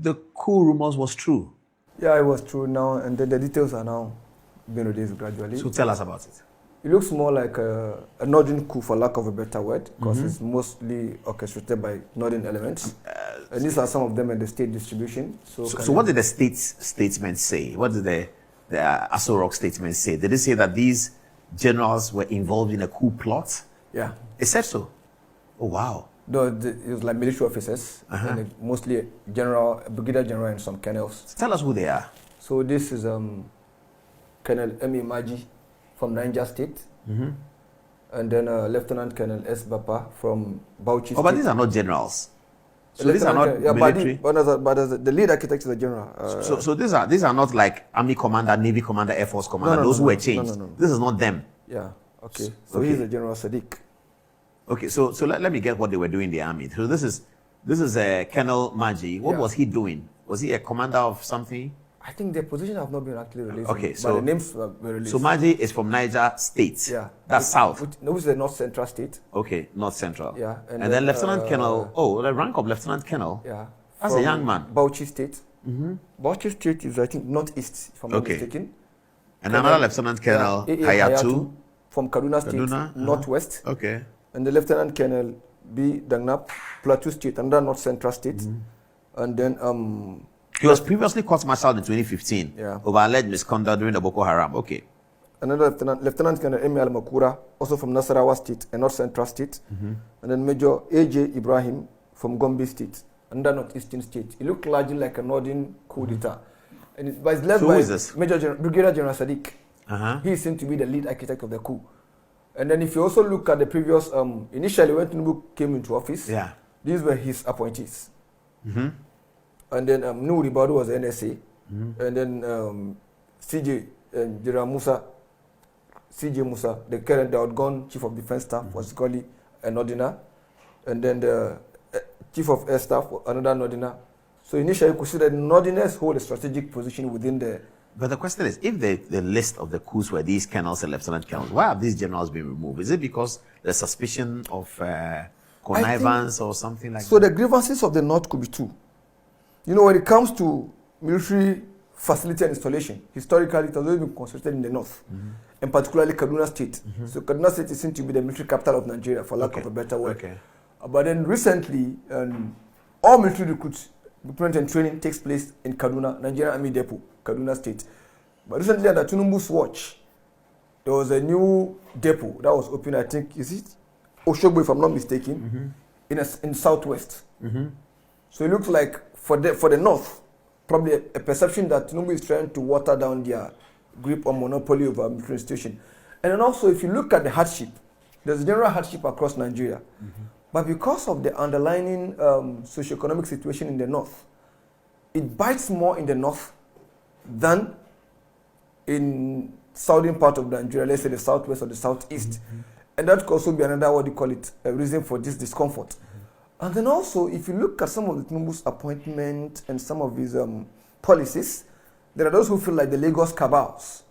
the coup rumors was true. Yeah, it was true now, and the details are now being released gradually. So tell us about it. It looks more like a northern coup, for lack of a better word, because it's mostly orchestrated by northern elements. And these are some of them in the state distribution. So what did the statement say? What did the Aso Rock statement say? Did it say that these generals were involved in a coup plot? Yeah. It said so. Oh, wow. It was like military officers, and mostly a brigadier general and some colonels. Tell us who they are. So this is Colonel M. Maji from Niger State, and then Lieutenant Colonel S. Bapa from Bauchi State. But these are not generals. So these are not military. But the lead architect is a general. So these are not like Army commander, Navy commander, Air Force commander. Those who were changed. No. This is not them. Yeah. Okay. So he's a General Sadiq. Okay. So let me get what they were doing in the army. So this is Colonel Maji. What was he doing? Was he a commander of something? I think their position have not been actually released. Okay, but the names were released. So Maji is from Niger State. Yeah. That's south. Which is the North Central State. Okay, North Central. Yeah. And then Lieutenant Colonel, the rank of Lieutenant Colonel. Yeah. That's a young man. Bauchi State. Bauchi State is, I think, northeast, if I'm not mistaken. And another Lieutenant Colonel, Hayatu. From Kaduna State, northwest. Okay. And the Lieutenant Colonel B. Dangnap, Plateau State, another North Central State. And then he was previously court-martialed in 2015 over alleged misconduct during the Boko Haram. Okay. Another Lieutenant Colonel Emi Al-Makura, also from Nasarawa State, a North Central State. And then Major A.J. Ibrahim from Gombe State, another Northeastern State. It looked largely like a northern coup d'etat. But it's led by Brigadier General Sadiq. He seemed to be the lead architect of the coup. And then if you also look at the previous, initially when Tinubu came into office, these were his appointees. And then Nouri Badu was the NSA. And then CJ General Musa, CJ Musa, the current, the outgone Chief of Defense Staff, was called a Nordina. And then the Chief of Air Staff, another Nordina. So initially you could see that Nordiners hold a strategic position within the... But the question is, if the list of the coups were these colonels and lieutenant colonels, why have these generals been removed? Is it because there's suspicion of connivance or something like that? So the grievances of the North could be two. You know, when it comes to military facility and installation, historically it has always been concentrated in the North, and particularly Kaduna State. So Kaduna State is seen to be the military capital of Nigeria, for lack of a better word. But then recently, all military recruitment and training takes place in Kaduna, Nigerian Army Depot, Kaduna State. But recently, under Tinubu's watch, there was a new depot that was opened, I think, is it Oshogbo, if I'm not mistaken, in Southwest. So it looks like for the North, probably a perception that Tinubu is trying to water down their grip on monopoly over military institution. And then also, if you look at the hardship, there's a general hardship across Nigeria. But because of the underlying socioeconomic situation in the North, it bites more in the North than in southern part of Nigeria, let's say the Southwest or the Southeast. And that could also be another, a reason for this discomfort. And then also, if you look at some of the Tinubu's appointment and some of his policies, there are those who feel like the Lagos cabals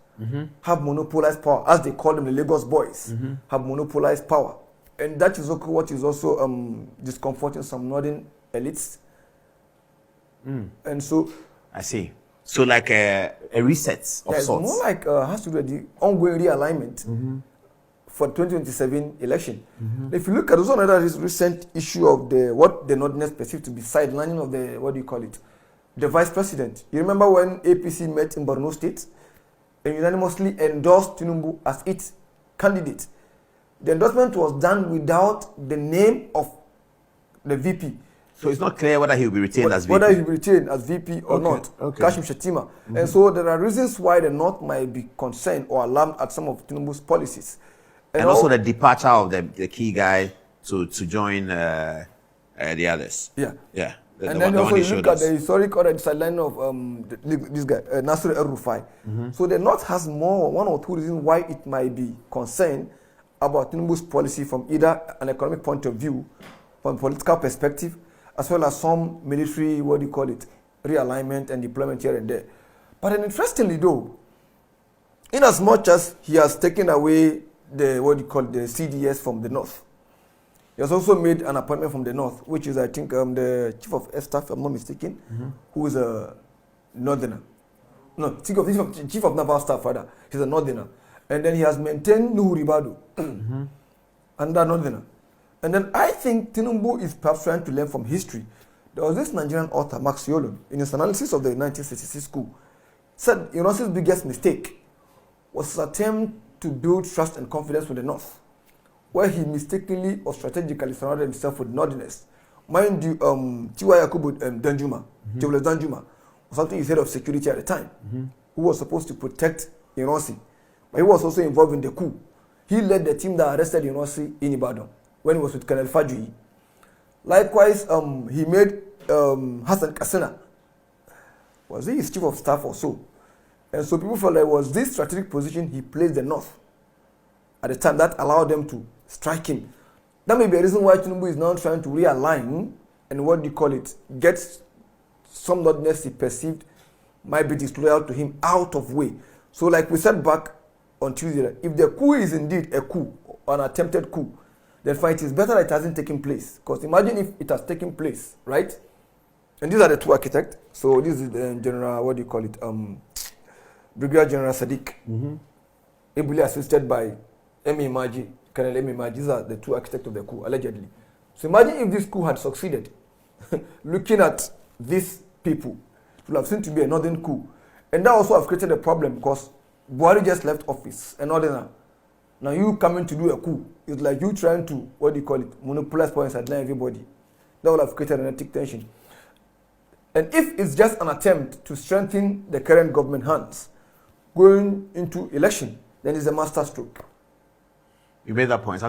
have monopolized power, as they call them, the Lagos boys, have monopolized power. And that is what is also discomforting some northern elites. And so... I see. So like a reset of sorts. It's more like has to do with the ongoing realignment for 2027 election. If you look at also another recent issue of what the Northerners perceive to be sidelining of the vice president. You remember when APC met in Borno State and unanimously endorsed Tinubu as its candidate? The endorsement was done without the name of the VP. So it's not clear whether he will be retained as VP. Whether he will be retained as VP or not. Kashim Shettima. And so there are reasons why the North might be concerned or alarmed at some of Tinubu's policies. And also the departure of the key guy to join the others. And then also you look at the historic or sideline of this guy, Nasir El-Rufai. So the North has one or two reasons why it might be concerned about Tinubu's policy from either an economic point of view, from political perspective, as well as some military, realignment and deployment here and there. But then interestingly though, in as much as he has taken away the CDS from the North, He has also made an appointment from the north, which is, I think, the chief of air staff, if I'm not mistaken, who is a northerner. No, chief of naval staff, rather. He's a northerner. And then he has maintained Nuhu Ribadu, another northerner. And then I think Tinubu is perhaps trying to learn from history. There was this Nigerian author, Max Yolun, in his analysis of the 1966 coup, said Ironsi's biggest mistake was his attempt to build trust and confidence with the North, where he mistakenly or strategically surrounded himself with Northerners. Mind you, Tiwa Yakubu Danjuma, Jobless Danjuma, was something he said of security at the time, who was supposed to protect Ironsi. But he was also involved in the coup. He led the team that arrested Ironsi in Ibadan when he was with Colonel Fajui. Likewise, he made Hassan Kassina, was he his chief of staff or so? And so people felt like it was this strategic position he placed the North at the time that allowed them to strike him. That may be a reason why Tinubu is now trying to realign and what do you call it, get some Northerners he perceived might be disloyal to him out of way. So like we said back on Tuesday, if the coup is indeed a coup, an attempted coup, then fine, it is better that it hasn't taken place. Because imagine if it has taken place, right? And these are the two architects. So this is the General, what do you call it? Brigadier General Sadiq, ably assisted by Emi Maji, Colonel Emi Maji. These are the two architects of the coup, allegedly. So imagine if this coup had succeeded. Looking at these people, it would have seemed to be a northern coup. And that also have created a problem because Buhari just left office, a northerner. Now you coming to do a coup, it's like you trying to, what do you call it, monopolize points and everybody. That would have created an ethnic tension. And if it's just an attempt to strengthen the current government hands going into election, then it's a master stroke. You made that point.